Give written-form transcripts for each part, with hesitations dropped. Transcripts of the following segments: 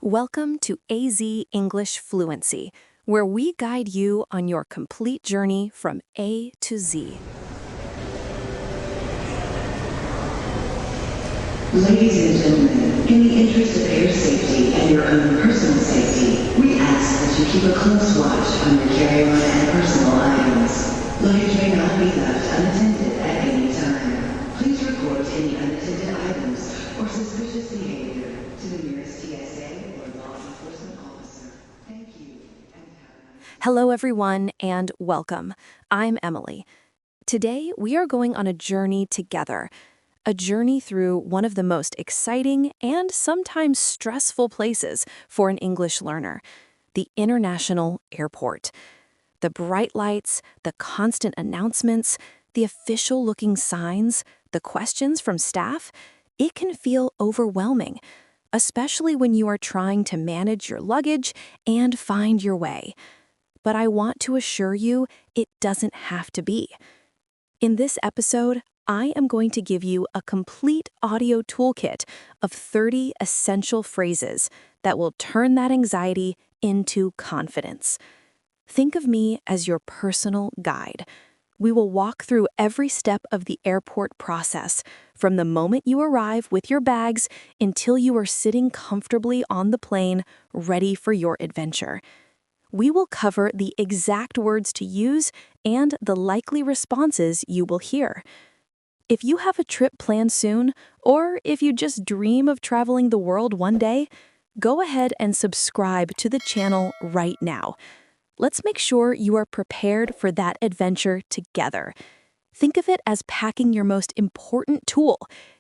Welcome to AZ English Fluency, where we guide you on your complete journey from A to Z. Ladies and gentlemen, in the interest of air safety and your own personal safety, we ask that you keep a close watch on your carry-on and personal items. Luggage may not be left unattended at any time. Please report any unattended items or suspicious behavior to the nearest TSA or law enforcement officer. Thank you. Hello, everyone, and welcome. I'm Emily. Today, we are going on a journey together. A journey through one of the most exciting and sometimes stressful places for an English learner, the international airport. The bright lights, the constant announcements, the official-looking signs, the questions from staff, it can feel overwhelming, especially when you are trying to manage your luggage and find your way. But I want to assure you, it doesn't have to be. In this episode, I am going to give you a complete audio toolkit of 30 essential phrases that will turn that anxiety into confidence. Think of me as your personal guide. We will walk through every step of the airport process, from the moment you arrive with your bags until you are sitting comfortably on the plane, ready for your adventure. We will cover the exact words to use and the likely responses you will hear. If you have a trip planned soon, or if you just dream of traveling the world one day, go ahead and subscribe to the channel right now. Let's make sure you are prepared for that adventure together. Think of it as packing your most important tool,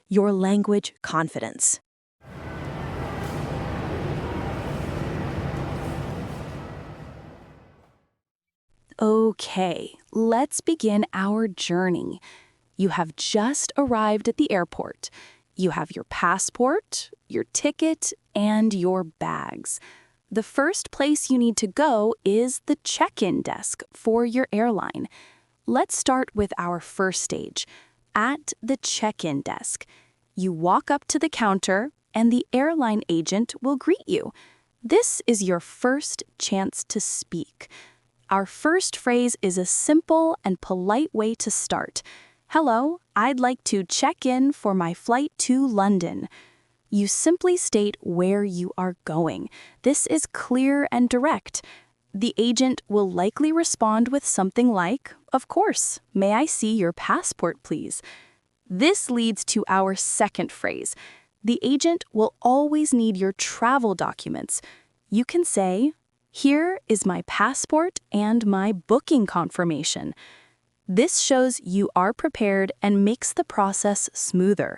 your language confidence. Okay, let's begin our journey. You have just arrived at the airport. You have your passport, your ticket, and your bags. The first place you need to go is the check-in desk for your airline. Let's start with our first stage, at the check-in desk. You walk up to the counter, and the airline agent will greet you. This is your first chance to speak. Our first phrase is a simple and polite way to start. Hello, I'd like to check in for my flight to London. You simply state where you are going. This is clear and direct. The agent will likely respond with something like, "Of course, may I see your passport, please?" This leads to our second phrase. The agent will always need your travel documents. You can say, "Here is my passport and my booking confirmation." This shows you are prepared and makes the process smoother.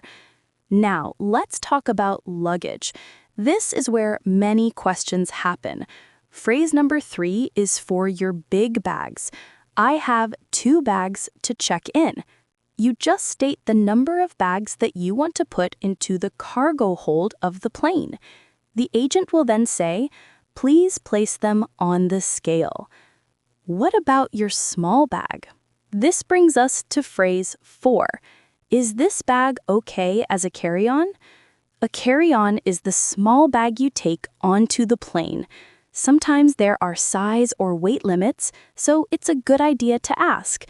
Now, let's talk about luggage. This is where many questions happen. Phrase number 3 is for your big bags. I have 2 bags to check in. You just state the number of bags that you want to put into the cargo hold of the plane. The agent will then say, "Please place them on the scale." What about your small bag? This brings us to phrase 4. Is this bag okay as a carry-on? A carry-on is the small bag you take onto the plane. Sometimes there are size or weight limits, so it's a good idea to ask.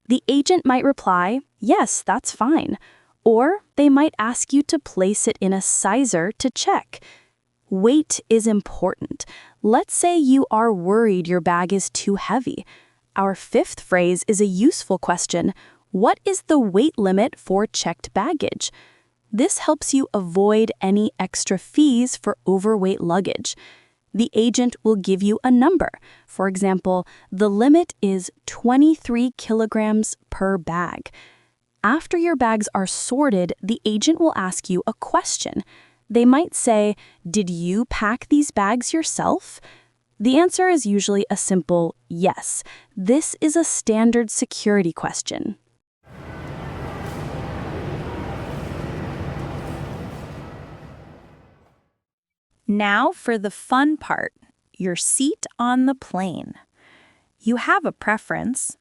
The agent might reply, "Yes, that's fine." Or they might ask you to place it in a sizer to check. Weight is important. Let's say you are worried your bag is too heavy. Our fifth phrase is a useful question. What is the weight limit for checked baggage? This helps you avoid any extra fees for overweight luggage. The agent will give you a number. For example, the limit is 23 kilograms per bag. After your bags are sorted, the agent will ask you a question. They might say, "Did you pack these bags yourself?" The answer is usually a simple yes. This is a standard security question. Now for the fun part, your seat on the plane. You have a preference.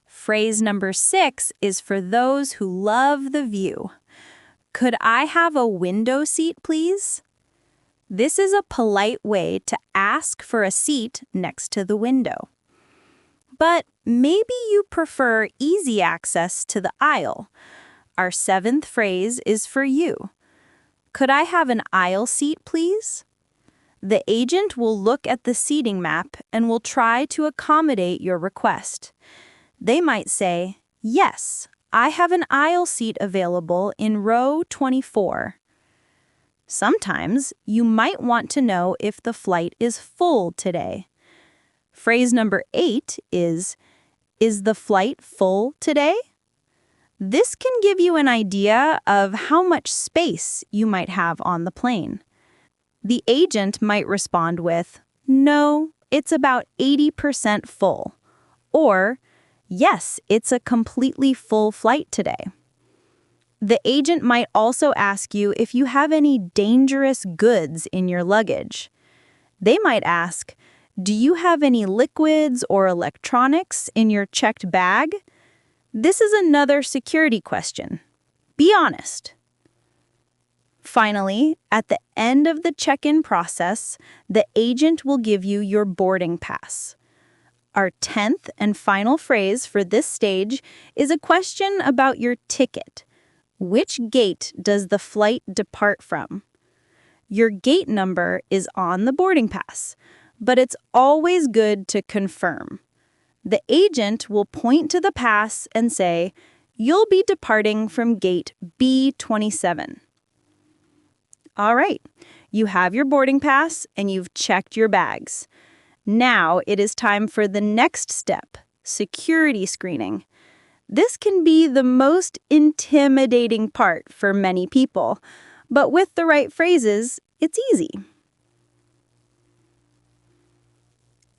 Phrase number 6 is for those who love the view. Could I have a window seat, please? This is a polite way to ask for a seat next to the window. But maybe you prefer easy access to the aisle. Our 7th phrase is for you. Could I have an aisle seat, please? The agent will look at the seating map and will try to accommodate your request. They might say, "Yes, I have an aisle seat available in row 24. Sometimes you might want to know if the flight is full today. Phrase number 8 is the flight full today? This can give you an idea of how much space you might have on the plane. The agent might respond with, "No, it's about 80% full," or, "Yes, it's a completely full flight today." The agent might also ask you if you have any dangerous goods in your luggage. They might ask, "Do you have any liquids or electronics in your checked bag?" This is another security question. Be honest. Finally, at the end of the check-in process, the agent will give you your boarding pass. Our 10th and final phrase for this stage is a question about your ticket. Which gate does the flight depart from? Your gate number is on the boarding pass, but it's always good to confirm. The agent will point to the pass and say, "You'll be departing from gate B27. All right, you have your boarding pass and you've checked your bags. Now it is time for the next step, security screening. This can be the most intimidating part for many people, but with the right phrases, it's easy.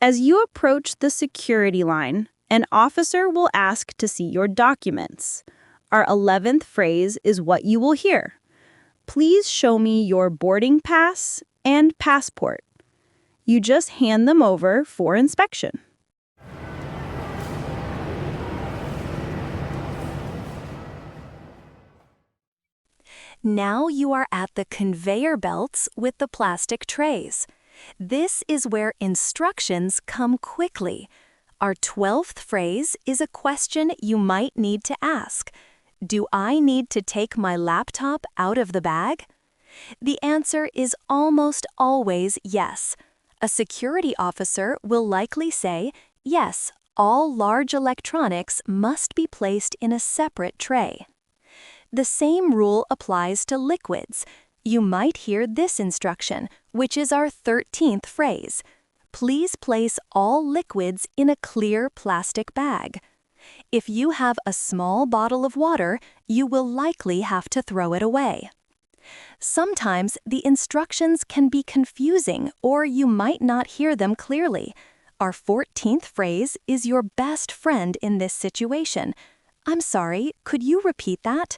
As you approach the security line, an officer will ask to see your documents. Our 11th phrase is what you will hear. "Please show me your boarding pass and passport." You just hand them over for inspection. Now you are at the conveyor belts with the plastic trays. This is where instructions come quickly. Our 12th phrase is a question you might need to ask. Do I need to take my laptop out of the bag? The answer is almost always yes. A security officer will likely say, "Yes, all large electronics must be placed in a separate tray." The same rule applies to liquids. You might hear this instruction, which is our 13th phrase. Please place all liquids in a clear plastic bag. If you have a small bottle of water, you will likely have to throw it away. Sometimes the instructions can be confusing or you might not hear them clearly. Our 14th phrase is your best friend in this situation. "I'm sorry, could you repeat that?"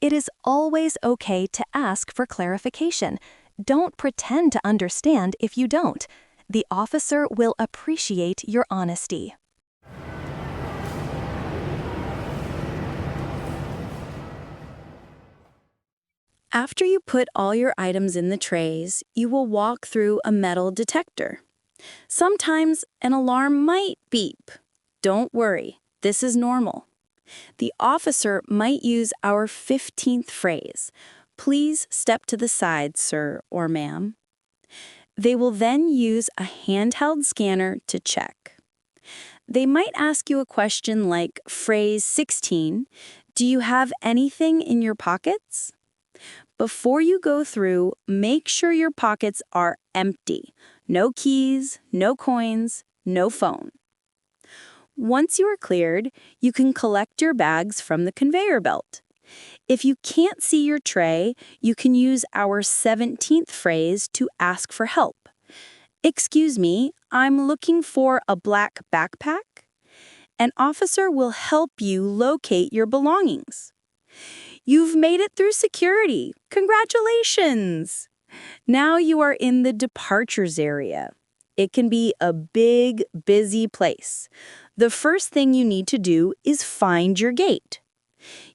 It is always okay to ask for clarification. Don't pretend to understand if you don't. The officer will appreciate your honesty. After you put all your items in the trays, you will walk through a metal detector. Sometimes an alarm might beep. Don't worry, this is normal. The officer might use our 15th phrase, "Please step to the side, sir or ma'am." They will then use a handheld scanner to check. They might ask you a question like phrase 16, "Do you have anything in your pockets?" Before you go through, make sure your pockets are empty. No keys, no coins, no phone. Once you are cleared, you can collect your bags from the conveyor belt. If you can't see your tray, you can use our 17th phrase to ask for help. "Excuse me, I'm looking for a black backpack." An officer will help you locate your belongings. You've made it through security. Congratulations! Now you are in the departures area. It can be a big, busy place. The first thing you need to do is find your gate.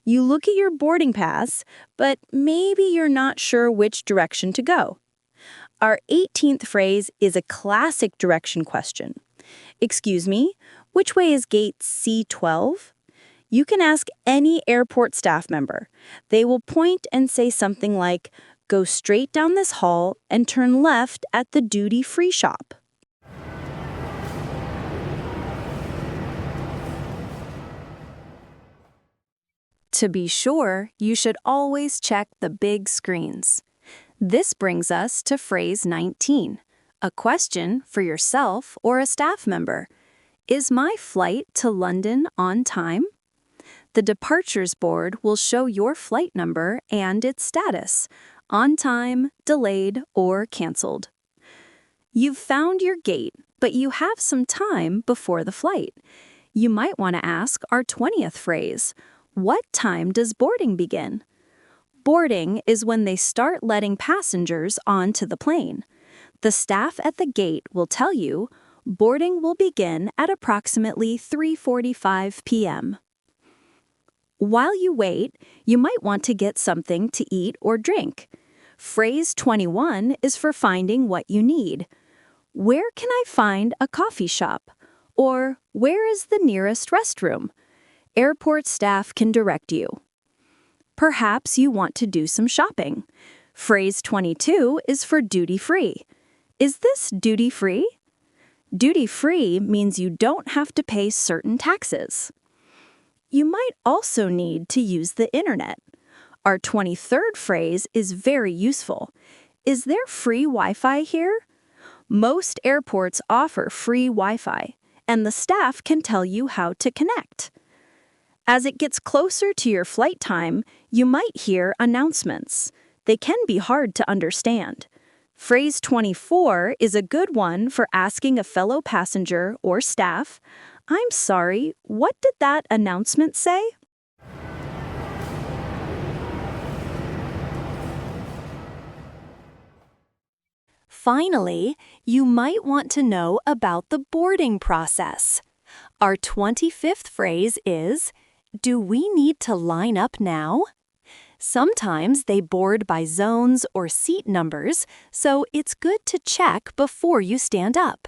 You look at your boarding pass, but maybe you're not sure which direction to go. Our 18th phrase is a classic direction question. Excuse me, which way is gate C12? You can ask any airport staff member. They will point and say something like, go straight down this hall and turn left at the duty-free shop. To be sure, you should always check the big screens. This brings us to phrase 19, a question for yourself or a staff member. Is my flight to London on time? The departures board will show your flight number and its status, on time, delayed, or canceled. You've found your gate, but you have some time before the flight. You might want to ask our 20th phrase. What time does boarding begin? Boarding is when they start letting passengers onto the plane. The staff at the gate will tell you, boarding will begin at approximately 3:45 p.m. While you wait, you might want to get something to eat or drink. Phrase 21 is for finding what you need. Where can I find a coffee shop? Or where is the nearest restroom? Airport staff can direct you. Perhaps you want to do some shopping. Phrase 22 is for duty-free. Is this duty-free? Duty-free means you don't have to pay certain taxes. You might also need to use the internet. Our 23rd phrase is very useful. Is there free Wi-Fi here? Most airports offer free Wi-Fi, and the staff can tell you how to connect. As it gets closer to your flight time, you might hear announcements. They can be hard to understand. Phrase 24 is a good one for asking a fellow passenger or staff, I'm sorry, what did that announcement say? Finally, you might want to know about the boarding process. Our 25th phrase is, do we need to line up now? Sometimes they board by zones or seat numbers, so it's good to check before you stand up.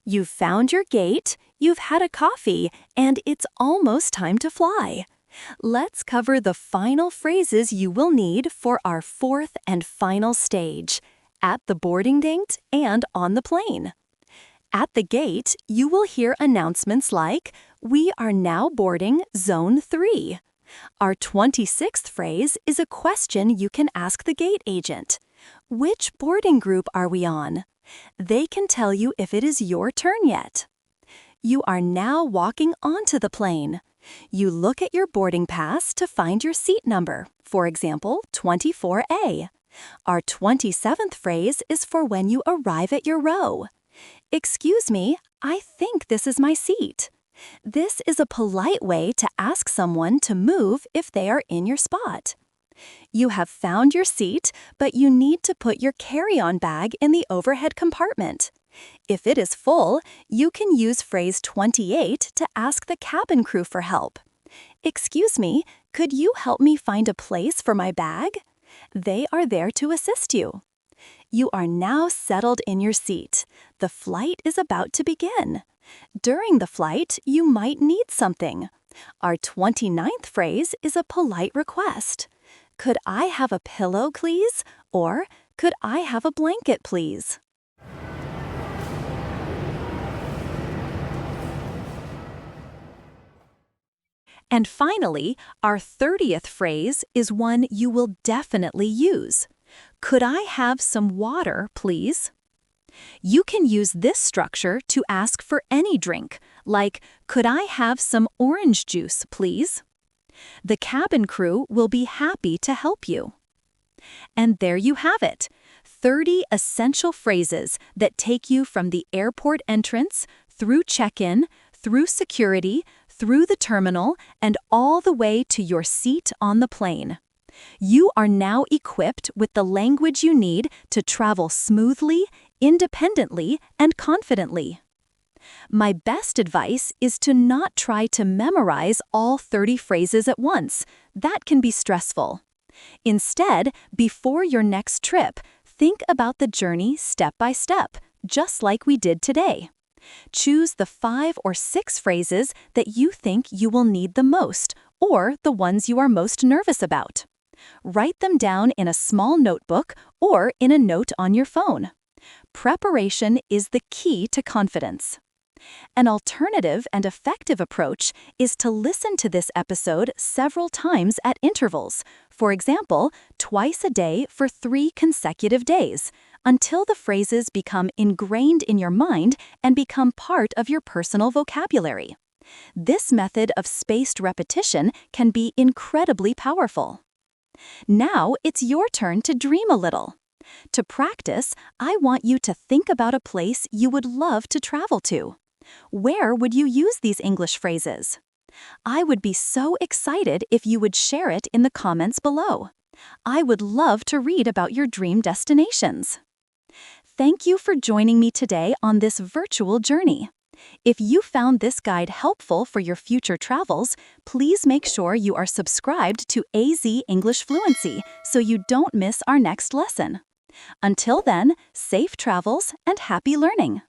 You've found your gate, you've had a coffee, and it's almost time to fly. Let's cover the final phrases you will need for our fourth and final stage, at the boarding gate and on the plane. At the gate, you will hear announcements like, we are now boarding Zone 3. Our 26th phrase is a question you can ask the gate agent. Which boarding group are we on? They can tell you if it is your turn yet. You are now walking onto the plane. You look at your boarding pass to find your seat number, for example, 24A. Our 27th phrase is for when you arrive at your row. Excuse me, I think this is my seat. This is a polite way to ask someone to move if they are in your spot. You have found your seat, but you need to put your carry-on bag in the overhead compartment. If it is full, you can use phrase 28 to ask the cabin crew for help. Excuse me, could you help me find a place for my bag? They are there to assist you. You are now settled in your seat. The flight is about to begin. During the flight, you might need something. Our 29th phrase is a polite request. Could I have a pillow, please? Or, could I have a blanket, please? And finally, our 30th phrase is one you will definitely use. Could I have some water, please? You can use this structure to ask for any drink, like, could I have some orange juice, please? The cabin crew will be happy to help you. And there you have it, 30 essential phrases that take you from the airport entrance, through check-in, through security, through the terminal, and all the way to your seat on the plane. You are now equipped with the language you need to travel smoothly, independently, and confidently. My best advice is to not try to memorize all 30 phrases at once. That can be stressful. Instead, before your next trip, Think about the journey step by step, just like we did today. Choose the 5 or 6 phrases that you think you will need the most, or the ones you are most nervous about. Write them down in a small notebook or in a note on your phone. Preparation is the key to confidence. An alternative and effective approach is to listen to this episode several times at intervals, for example, twice a day for 3 consecutive days, until the phrases become ingrained in your mind and become part of your personal vocabulary. This method of spaced repetition can be incredibly powerful. Now it's your turn to dream a little. To practice, I want you to think about a place you would love to travel to. Where would you use these English phrases? I would be so excited if you would share it in the comments below. I would love to read about your dream destinations. Thank you for joining me today on this virtual journey. If you found this guide helpful for your future travels, please make sure you are subscribed to AZ English Fluency so you don't miss our next lesson. Until then, safe travels and happy learning!